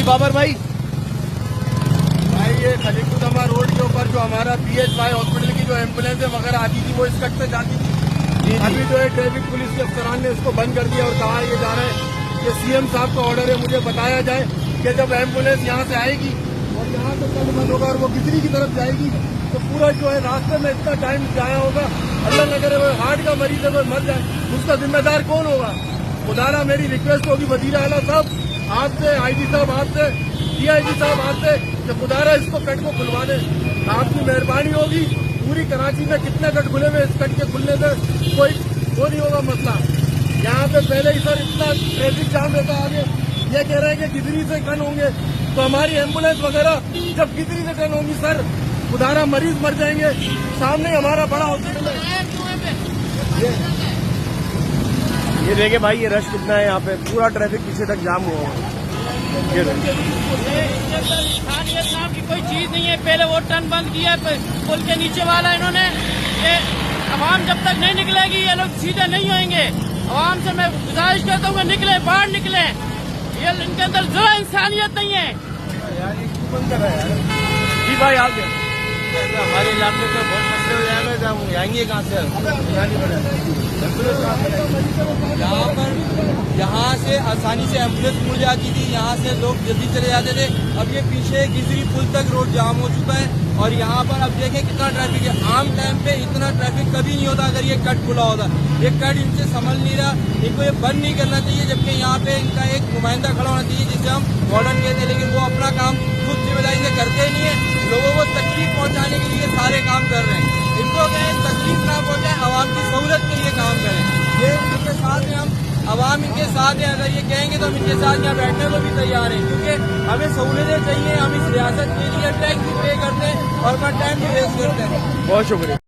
जी बाबर भाई, ये खलीकुदमा रोड के ऊपर जो हमारा PHY हॉस्पिटल की जो एम्बुलेंस वगैरह आती थी वो इस कट से जाती थी। अभी जो है ट्रैफिक पुलिस के अफसरान ने इसको बंद कर दिया और कहा ये जा रहे हैं कि CM साहब का ऑर्डर है, मुझे बताया जाए कि जब एम्बुलेंस यहाँ से आएगी और यहाँ से कट बंद होगा और वो बिजली की तरफ जाएगी तो पूरा जो है रास्ते में इतना टाइम जाया होगा, अल्लाह न करे वो हार्ट का मरीज है, वो मर जाए, उसका जिम्मेदार कौन होगा? खुदारा मेरी रिक्वेस्ट होगी वजीर आला साहब आपसे, IG साहब आपसे, DIG साहब आपसे कि खुदारा इसको कट को खुलवा दे। आपकी मेहरबानी होगी। पूरी कराची में कितने कट खुले हुए, इस कट के खुलने से कोई वो नहीं होगा मसला। यहाँ पे पहले ही सर इतना ट्रैफिक जाम रहता है, आगे ये कह रहे हैं कि गिदरी से टर्न होंगे तो हमारी एम्बुलेंस वगैरह जब गिदरी से टर्न होंगी सर खुदारा मरीज मर जाएंगे। सामने हमारा बड़ा हॉस्पिटल है। ये देखे भाई, ये रश कितना है यहाँ पे, पूरा ट्रैफिक पीछे तक जाम हुआ है। नाम की कोई चीज नहीं है। पहले वो टर्न बंद किया पुल के नीचे वाला इन्होंने। ये आवाम जब तक नहीं निकलेगी ये लोग सीधे नहीं होंगे। आवाम से मैं गुजारिश करता हूँ निकले, बाहर निकले। ये इनके अंदर जरा इंसानियत नहीं है। जी भाई आ गया। हमारे इलाके में बहुत मसले हो जाएंगे, जाएंगे कहाँ से? यहाँ से आसानी से एम्बुलेंस मुड़ जाती थी, यहाँ से लोग जल्दी चले जाते थे। अब ये पीछे गिजरी पुल तक रोड जाम हो चुका है और यहाँ पर अब देखें कितना ट्रैफिक है। आम टाइम पे इतना ट्रैफिक कभी नहीं होता अगर ये कट खुला होता। ये कट इनसे संभल नहीं रहा, इनको ये बंद नहीं करना चाहिए, जबकि यहाँ पे इनका एक नुमाइंदा खड़ा होना चाहिए जिसे हम वार्डन कहते हैं, लेकिन वो अपना काम खुद जिम्मेदारी से करते नहीं है। लोगों को तकलीफ पहुँचाने के लिए सारे काम कर रहे हैं। इनको कहें तकलीफ ना पहुँचाए, आवाम की सहूलत के लिए काम करें। ये इनके साथ में हम अवाम इनके साथ है। अगर ये कहेंगे तो हम इनके साथ यहाँ बैठने को भी तैयार हैं, क्योंकि हमें सहूलतें चाहिए। हम इस रियासत के लिए टैक्स भी पे करते हैं और अपना टाइम भी वेस्ट करते हैं। बहुत शुक्रिया।